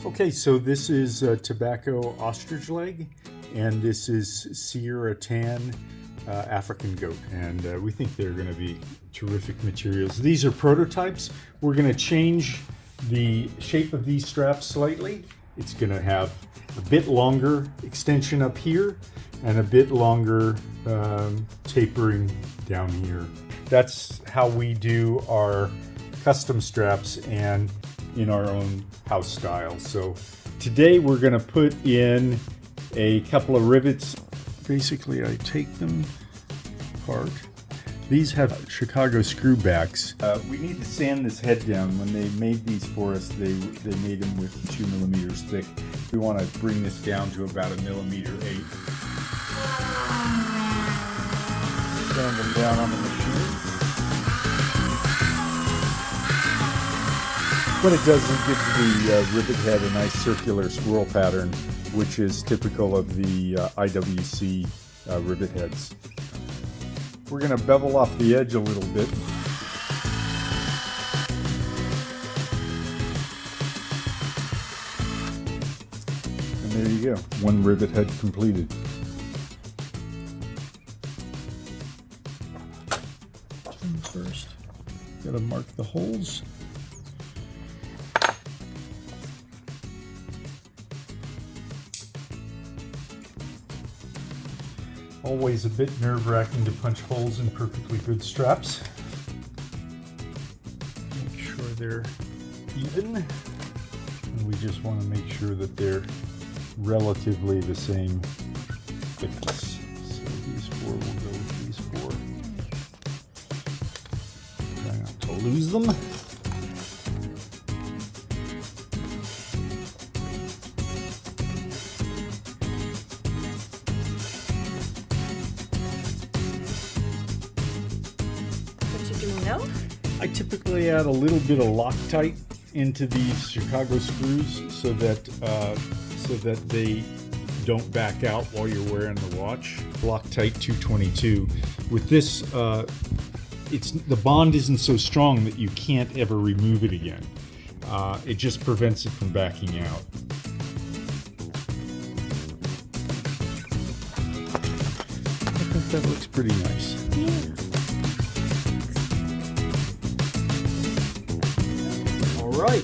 Okay, so this is tobacco ostrich leg, and this is Sierra tan African goat, and we think they're going to be terrific materials. These are prototypes. We're going to change the shape of these straps slightly. It's going to have a bit longer extension up here and a bit longer tapering down here. That's how we do our custom straps and in our own house style. So today we're going to put in a couple of rivets. Basically, I take them apart. These have Chicago screw backs. We need to sand this head down. When they made these for us, they made them with 2 millimeters thick. We want to bring this down to about 1.8 millimeters. Sand them down on the machine. What it does is it gives the rivet head a nice circular swirl pattern, which is typical of the IWC rivet heads. We're going to bevel off the edge a little bit. And there you go, one rivet head completed. First, got to mark the holes. Always a bit nerve-wracking to punch holes in perfectly good straps. Make sure they're even. And we just want to make sure that they're relatively the same thickness. So these 4 will go with these 4. Try not to lose them. No? I typically add a little bit of Loctite into these Chicago screws so that they don't back out while you're wearing the watch. Loctite 222. With this, the bond isn't so strong that you can't ever remove it again. It just prevents it from backing out. I think that looks pretty nice. Yeah. All right.